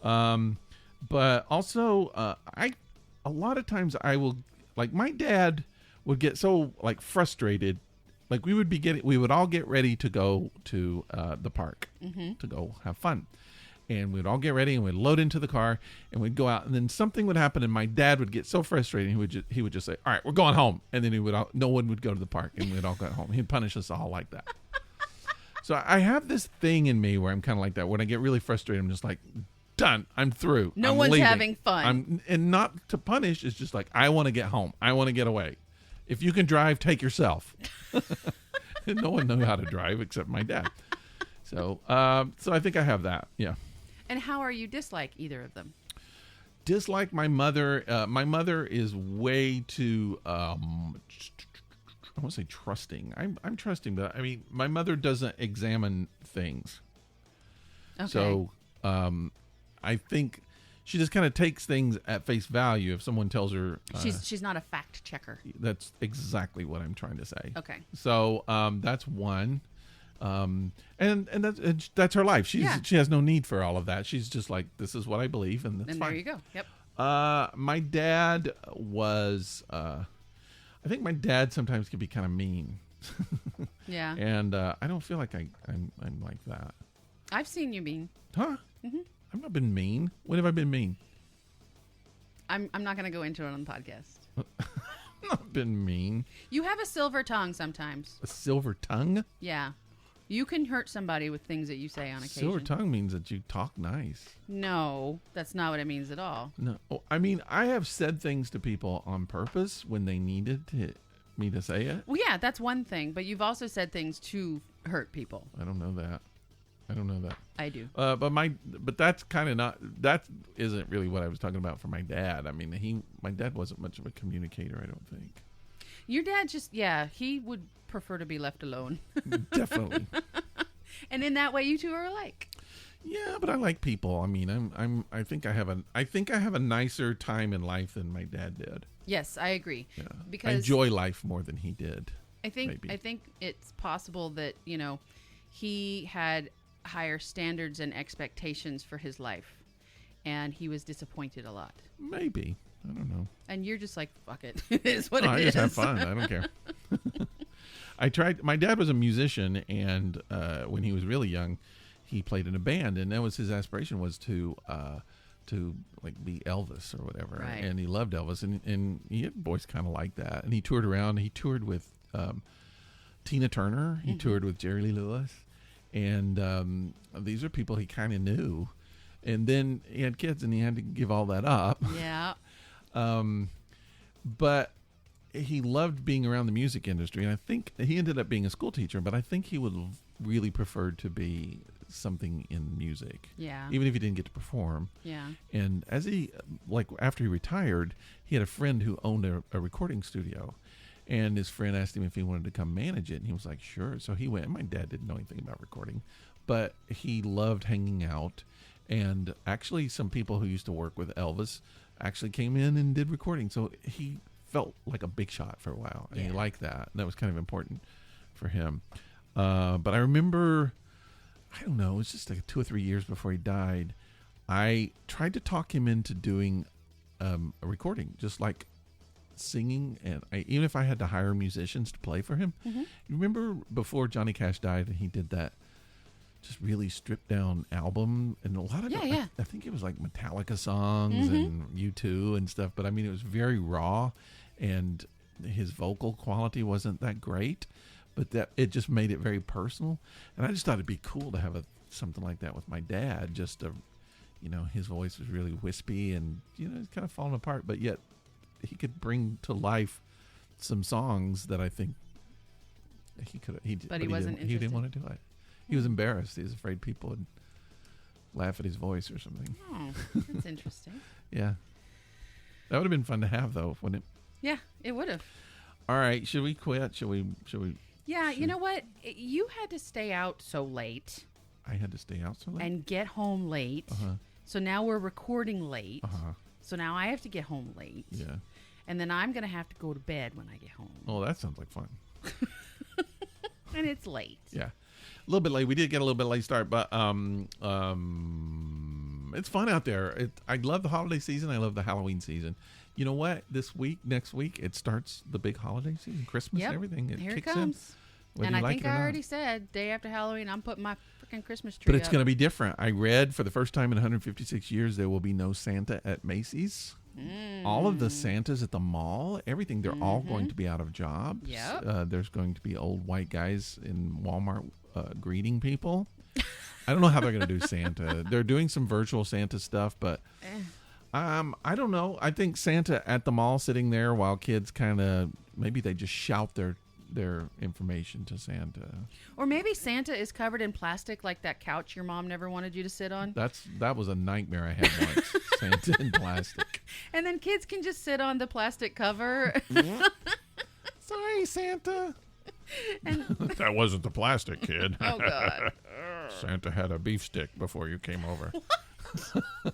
But also, a lot of times I will, like my dad would get so like frustrated. Like we would all get ready to go to the park to go have fun. And we'd all get ready and we'd load into the car and we'd go out, and then something would happen and my dad would get so frustrated he would just say, "All right, we're going home." And then no one would go to the park and we'd all go home. He'd punish us all like that. So I have this thing in me where I'm kind of like that. When I get really frustrated, I'm just like, done. I'm through. No I'm one's leaving. having fun. And not to punish. It's just like, I want to get home. I want to get away. If you can drive, take yourself. No one knew how to drive except my dad. So I think I have that. Yeah. And how are you dislike either of them? Dislike my mother. My mother is way too, I won't say trusting. I'm trusting, but I mean, my mother doesn't examine things. Okay. So I think she just kind of takes things at face value. If someone tells her, she's not a fact checker. That's exactly what I'm trying to say. Okay. So that's one. And that's her life. She has no need for all of that. She's just like, this is what I believe, and that's fine. There you go. Yep. My dad was, I think my dad sometimes can be kind of mean. Yeah. And I don't feel like I'm like that. I've seen you mean. Huh? Mm-hmm. I've not been mean. When have I been mean? I'm not going to go into it on the podcast. I've not been mean. You have a silver tongue sometimes. A silver tongue? Yeah. You can hurt somebody with things that you say on occasion. Silver tongue means that you talk nice. No, that's not what it means at all. No. Oh, I mean, I have said things to people on purpose when they needed me to say it. Well, yeah, that's one thing. But you've also said things to hurt people. I don't know that. I do. But that's kind of not. That isn't really what I was talking about for my dad. I mean, my dad wasn't much of a communicator, I don't think. Your dad he would prefer to be left alone. Definitely. And in that way, you two are alike. Yeah, but I like people. I mean, I think I have a nicer time in life than my dad did. Yes, I agree. Yeah. Because I enjoy life more than he did. I think it's possible that, he had higher standards and expectations for his life, and he was disappointed a lot. Maybe. I don't know. And you're just like, fuck it. It is what it is. I just have fun. I don't care. My dad was a musician, and when he was really young, he played in a band, and that was his aspiration, was to like be Elvis or whatever. Right. And he loved Elvis, and he had a voice kind of like that. And he toured around. He toured with Tina Turner. He toured with Jerry Lee Lewis. And these are people he kind of knew. And then he had kids, and he had to give all that up. Yeah. But he loved being around the music industry, and I think he ended up being a school teacher, but I think he would have really preferred to be something in music. Yeah. Even if he didn't get to perform. Yeah. And after he retired, he had a friend who owned a recording studio, and his friend asked him if he wanted to come manage it, and he was like, sure. So he went. My dad didn't know anything about recording, but he loved hanging out. And actually, some people who used to work with Elvis actually came in and did recording. So he felt like a big shot for a while, and he liked that. And that was kind of important for him. But I remember, I don't know, it was just like 2 or 3 years before he died, I tried to talk him into doing a recording, just like singing. And even if I had to hire musicians to play for him. Mm-hmm. You remember before Johnny Cash died, and he did that just really stripped down album, and a lot of it, I think it was like Metallica songs and U2 and stuff, but I mean, it was very raw, and his vocal quality wasn't that great, but that it just made it very personal. And I just thought it'd be cool to have something like that with my dad, just to, his voice was really wispy, and it's kind of falling apart, but yet he could bring to life some songs that I think he could. He didn't want to do it. He was embarrassed. He was afraid people would laugh at his voice or something. Oh, that's interesting. Yeah. That would have been fun to have, though, wouldn't it? Yeah, it would have. All right. Should we quit? Should we? Yeah, you know what? You had to stay out so late. I had to stay out so late? And get home late. Uh-huh. So now we're recording late. Uh-huh. So now I have to get home late. Yeah. And then I'm going to have to go to bed when I get home. Oh, that sounds like fun. And it's late. Yeah. A little bit late. We did get a little bit late start, but it's fun out there. I love the holiday season. I love the Halloween season. You know what? Next week, it starts the big holiday season, Christmas and everything. Here kicks it comes. in. And I think I already said, day after Halloween, I'm putting my freaking Christmas tree But it's up. going to be different. I read for the first time in 156 years, there will be no Santa at Macy's. All of the Santas at the mall, everything, they're all going to be out of jobs. Yep. There's going to be old white guys in Walmart greeting people. I don't know how they're going to do Santa. They're doing some virtual Santa stuff, but I don't know. I think Santa at the mall sitting there while kids kind of, maybe they just shout their information to Santa. Or maybe Santa is covered in plastic like that couch your mom never wanted you to sit on. That was a nightmare I had once. Santa in plastic. And then kids can just sit on the plastic cover. Sorry, Santa. And that wasn't the plastic, kid. oh, God. Santa had a beef stick before you came over.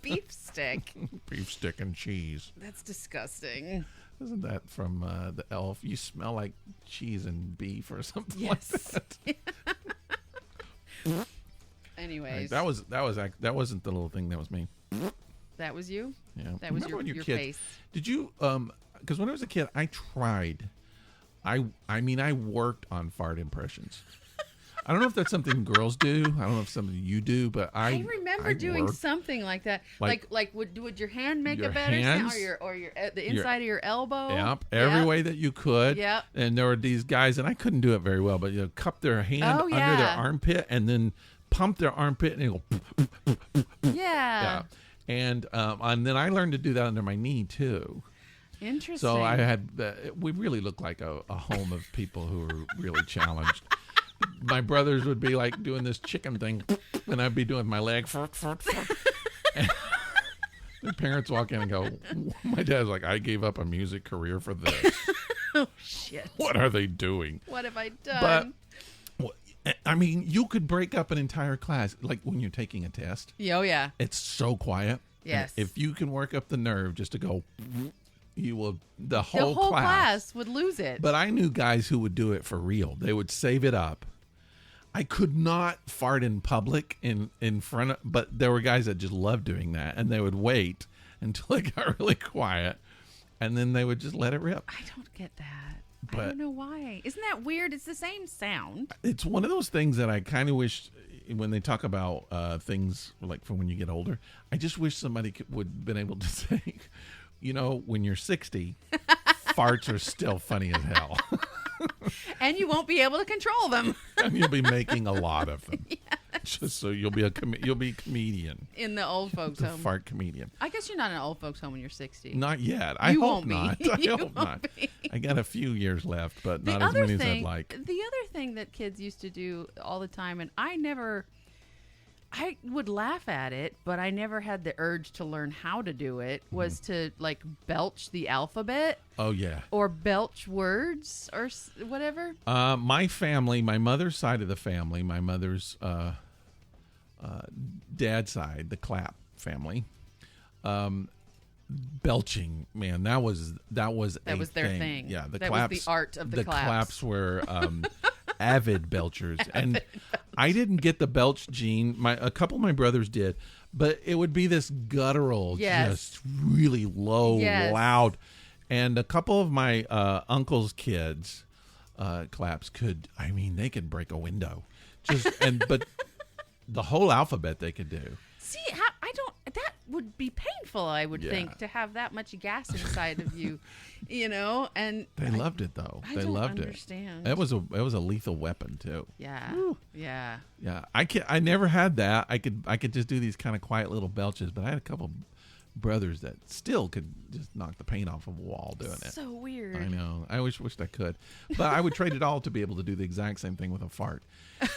Beef stick. Beef stick and cheese. That's disgusting. Isn't that from the Elf? You smell like cheese and beef or something Yes. like that. Anyways. That wasn't the little thing that was me. That was you? Yeah. That was Remember when your you kids, face. Did you because when I was a kid I tried. I mean I worked on fart impressions. I don't know if that's something girls do. I don't know if something you do, but I remember doing worked. something like that. Like would your hand make Your a better sound, hands, or the inside of your elbow? Yep, every way that you could. Yep. And there were these guys, and I couldn't do it very well, but cup their hand under their armpit and then pump their armpit and go. Yeah. And then I learned to do that under my knee too. Interesting. So I had we really looked like a home of people who were really challenged. My brothers would be like doing this chicken thing, and I'd be doing my leg. And their parents walk in and go, my dad's like, I gave up a music career for this. Oh, shit. What are they doing? What have I done? But, I mean, you could break up an entire class, like when you're taking a test. Oh, yeah. It's so quiet. Yes. And if you can work up the nerve just to go, you will, the whole class would lose it. But I knew guys who would do it for real. They would save it up. I could not fart in public in front of, but there were guys that just loved doing that, and they would wait until it got really quiet, and then they would just let it rip. I don't get that. But I don't know why. Isn't that weird? It's the same sound. It's one of those things that I kind of wish, when they talk about things like for when you get older, I just wish somebody would have been able to say, you know, when you're 60, farts are still funny as hell. And you won't be able to control them. And you'll be making a lot of them. Yes. Just so you'll be a comedian. In the old folks' The home. fart comedian. I guess you're not in an old folks' home when you're 60. Not yet. I You hope won't be. not. I You hope won't not. be. I got a few years left, but The not as other many as thing- I'd like. The other thing that kids used to do all the time, and I would laugh at it, but I never had the urge to learn how to do it, was to like belch the alphabet Oh, yeah. or belch words or whatever. My family, my mother's side of the family, my mother's dad's side, the Clapp family, belching, man, that was That a was their thing. Yeah, That was the art of the Claps. Claps were avid belchers, and I didn't get the belch gene. A couple of my brothers did, but it would be this guttural, just really low, loud. And a couple of my uncle's kids, Claps, they could break a window, but the whole alphabet they could do. See, that would be painful, I would think, to have that much gas inside of you, and They loved it though. They loved understand. it. It was a lethal weapon too. Yeah. Woo. Yeah. Yeah. I never had that. I could just do these kind of quiet little belches, but I had a couple brothers that still could just knock the paint off of a wall doing it. So weird. I know. I wished I could. But I would trade it all to be able to do the exact same thing with a fart.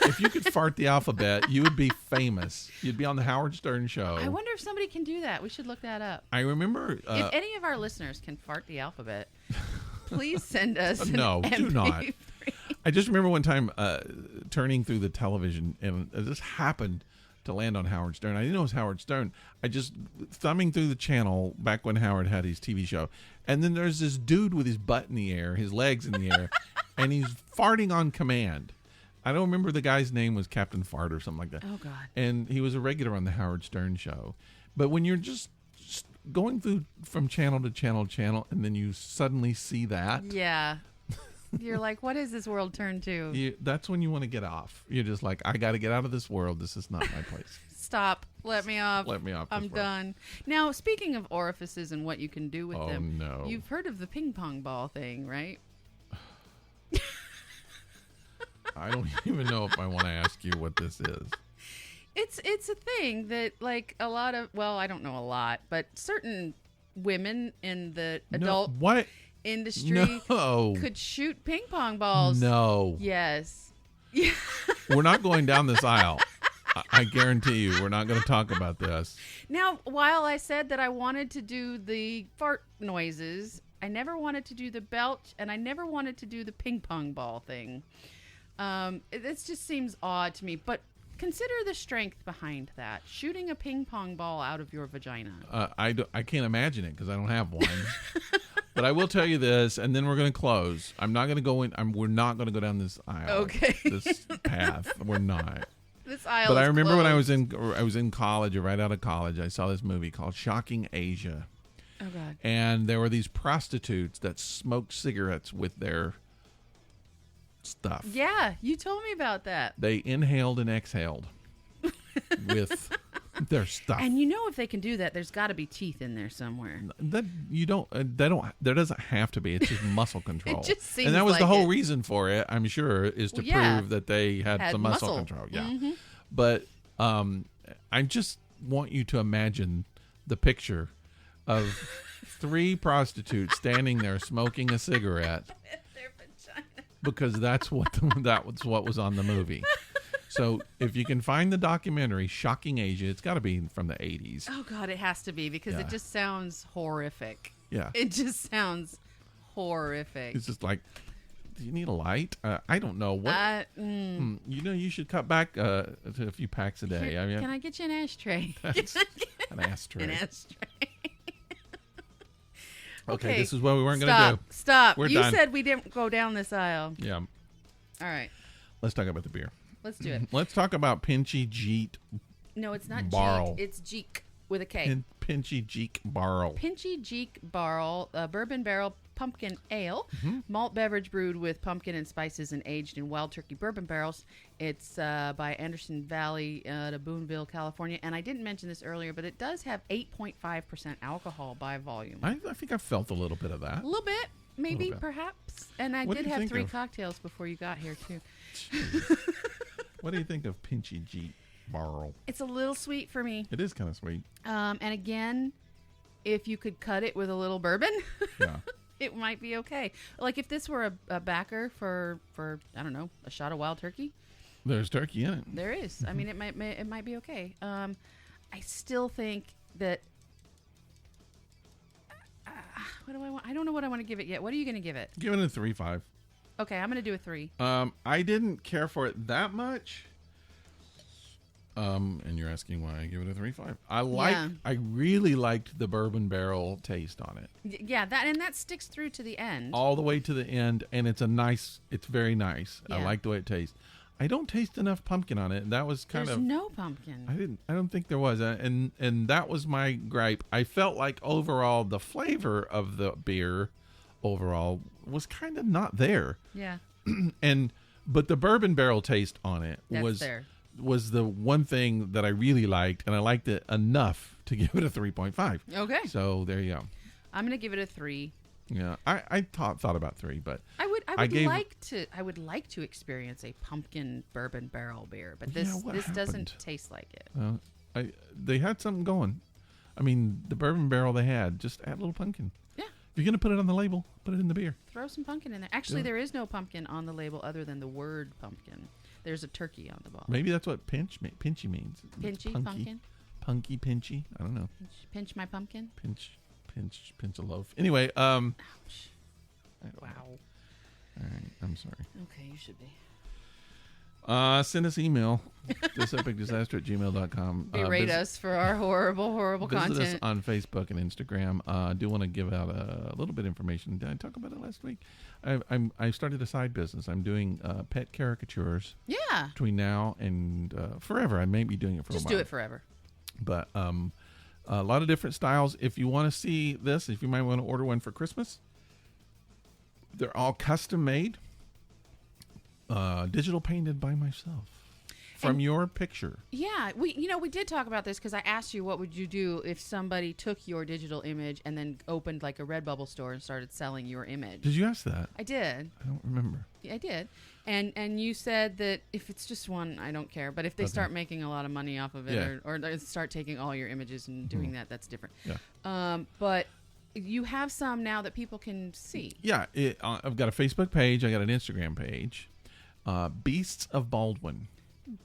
If you could fart the alphabet, you would be famous. You'd be on the Howard Stern show. I wonder if somebody can do that. We should look that up. I remember... if any of our listeners can fart the alphabet, please send us no, an do not. MP3. I just remember one time turning through the television, and this happened to land on Howard Stern. I didn't know it was Howard Stern. I just thumbing through the channel back when Howard had his TV show, and then there's this dude with his butt in the air, his legs in the air, and he's farting on command. I don't remember, the guy's name was Captain Fart or something like that. Oh, God. And he was a regular on the Howard Stern show. But when you're just going through from channel to channel to channel, and then you suddenly see that. Yeah. You're like, what has this world turned to? That's when you want to get off. You're just like, I got to get out of this world. This is not my place. Stop. Let me off. Let me off. I'm done. Now, speaking of orifices and what you can do with them, no. You've heard of the ping pong ball thing, right? I don't even know if I want to ask you what this is. It's a thing that, like, a lot of, well, I don't know a lot, but certain women in the adult industry could shoot ping pong balls. No. Yes. We're not going down this aisle. I guarantee you we're not going to talk about this. Now, while I said that I wanted to do the fart noises, I never wanted to do the belch, and I never wanted to do the ping pong ball thing. It just seems odd to me, but consider the strength behind that. Shooting a ping pong ball out of your vagina. I can't imagine it because I don't have one. But I will tell you this, and then we're going to close. I'm not going to go in. We're not going to go down this aisle. Okay. This path. We're not. This aisle. But I remember closed. when I was in college, or right out of college, I saw this movie called Shocking Asia. Oh, God. And there were these prostitutes that smoked cigarettes with their stuff. Yeah, you told me about that. They inhaled and exhaled with their stuff. And you know, if they can do that, there's got to be teeth in there somewhere. That you don't. They don't. There doesn't have to be. It's just muscle control. It just seems and that was like the whole it. reason for it. I'm sure is to prove that they had some muscle control. Yeah. Mm-hmm. But I just want you to imagine the picture of 3 prostitutes standing there smoking a cigarette. Their vagina. Because that was what was on the movie. So if you can find the documentary Shocking Asia, it's got to be from the 80s. Oh, God, it has to be because it just sounds horrific. Yeah. It just sounds horrific. It's just like, do you need a light? I don't know. What? You know, you should cut back to a few packs a day. Can I get you an ashtray? An ashtray. An ashtray. Okay, this is what we weren't going to do. Stop. We're you done. said we didn't go down this aisle. Yeah. All right. Let's talk about the beer. Let's do it. Let's talk about Pinchy, Jeek. No, it's not Barl. Jeek. It's Jeek with a K. Pinchy, Jeek, Barl. Pinchy, Jeek, Barl, bourbon barrel pumpkin ale, malt beverage brewed with pumpkin and spices and aged in wild turkey bourbon barrels. It's by Anderson Valley to Boonville, California. And I didn't mention this earlier, but it does have 8.5% alcohol by volume. I think I felt a little bit of that. A little bit, maybe, perhaps. And I did have 3 cocktails before you got here, too. What do you think of Pinchy, Jeek, Barl? It's a little sweet for me. It is kind of sweet. And again, if you could cut it with a little bourbon, it might be okay. Like if this were a backer for I don't know, a shot of wild turkey. There's turkey in it. There is. I mean, it might be okay. I still think that. What do I want? I don't know what I want to give it yet. What are you going to give it? Give it a 3.5. Okay, I'm going to do a 3. I didn't care for it that much. And you're asking why I give it a 3.5. I really liked the bourbon barrel taste on it. Yeah, that sticks through to the end. All the way to the end, and it's very nice. Yeah. I like the way it tastes. I don't taste enough pumpkin on it. That was There's no pumpkin. I don't think there was. And that was my gripe. I felt like overall the flavor of the beer overall was kind of not there. Yeah. But the bourbon barrel taste on it was the one thing that I really liked, and I liked it enough to give it a 3.5. Okay. So there you go. I'm going to give it a 3. Yeah, I thought about 3, but I would like to experience a pumpkin bourbon barrel beer, but this doesn't taste like it. They had something going. I mean, the bourbon barrel they had, just add a little pumpkin. Yeah. If you're going to put it on the label, put it in the beer. Throw some pumpkin in there. Actually, there is no pumpkin on the label other than the word pumpkin. There's a turkey on the bottle. Maybe that's what pinchy means. Pinchy, punky, pumpkin. Punky, pinchy. I don't know. Pinch my pumpkin. Pinch a loaf. Anyway, Ouch. Wow. All right, I'm sorry. Okay, you should be. Send us email, thisepicdisaster@gmail.com. Berate us for our horrible visit content. us on Facebook and Instagram. I do want to give out a little bit of information. Did I talk about it last week? I started a side business. I'm doing pet caricatures. Yeah. Between now and forever. I may be doing it for a while. Just do it forever. But a lot of different styles. If you want to see this, if you might want to order one for Christmas, they're all custom made. Digital painted by myself from your picture. Yeah, we did talk about this because I asked you what would you do if somebody took your digital image and then opened like a Redbubble store and started selling your image. Did you ask that? I did. I don't remember. Yeah, I did. And you said that if it's just one, I don't care. But if they start making a lot of money off of it or they start taking all your images and doing that, that's different. Yeah. But you have some now that people can see. Yeah, I've got a Facebook page. I got an Instagram page. Beasts of Baldwin.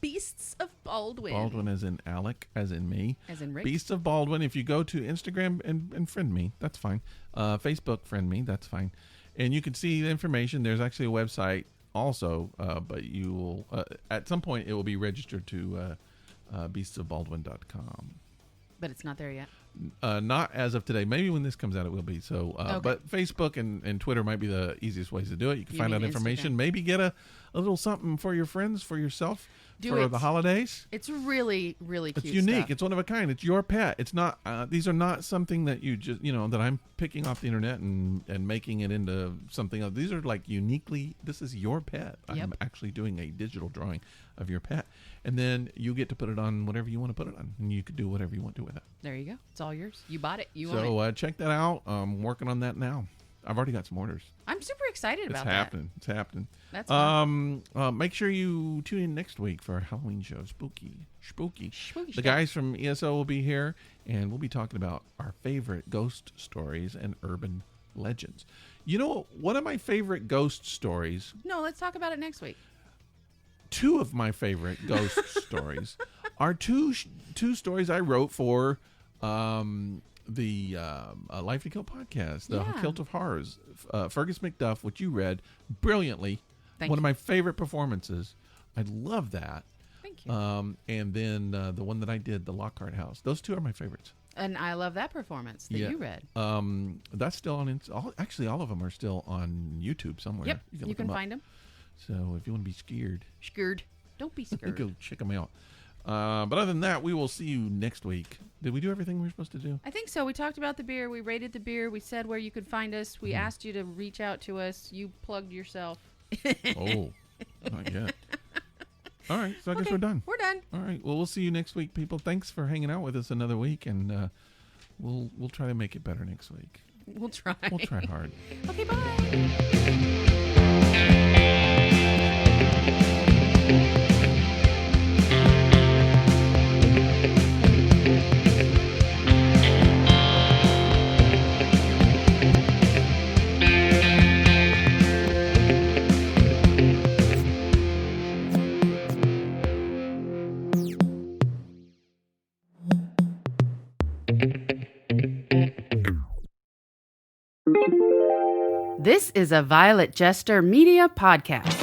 Beasts of Baldwin. Baldwin as in Alec, as in me. As in Rick. Beasts of Baldwin. If you go to Instagram and friend me, that's fine. Facebook friend me, that's fine. And you can see the information. There's actually a website also, but you will, at some point, it will be registered to beastsofbaldwin.com. But it's not there yet. Not as of today. Maybe when this comes out, it will be. So, Okay. But Facebook and Twitter might be the easiest ways to do it. You can You find mean out information. Instagram. Maybe get a little something for your friends, for yourself, Do for it. the holidays. It's really, really cute. It's unique. Stuff. It's one of a kind. It's your pet. It's not. These are not something that you just that I'm picking off the internet and making it into something else. These are like uniquely. This is your pet. Yep. I'm actually doing a digital drawing of your pet, and then you get to put it on whatever you want to put it on, and you could do whatever you want to with it. There you go. It's all yours. You bought it. You own it. So check that out. I'm working on that now. I've already got some orders. I'm super excited about Happening. It's happening. That's fun. Make sure you tune in next week for our Halloween show. Spooky. Spooky The stuff. guys from ESO will be here, and we'll be talking about our favorite ghost stories and urban legends. You know, one of my favorite ghost stories, No, let's talk about it next week. two of my favorite ghost stories are two stories I wrote for the Life to Kill podcast, the Yeah. Kilt of Horrors. Fergus McDuff, which you read brilliantly. Thank One you. of my favorite performances. I love that. Thank you. And then the one that I did, the Lockhart House. Those two are my favorites. And I love that performance that you read. That's still on. Actually, all of them are still on YouTube somewhere. Yep. You You can look find them. So if you want to be scared, Scared. Don't be scared. go check them out. But other than that, we will see you next week. Did we do everything we were supposed to do? I think so. We talked about the beer. We rated the beer. We said where you could find us. We asked you to reach out to us. You plugged yourself. Oh, not yet. All right, so I guess Okay, we're done. We're done. All right, well, we'll see you next week, people. Thanks for hanging out with us another week, and we'll try to make it better next week. We'll try. We'll try hard. Okay, bye. This is a Violet Jester Media podcast.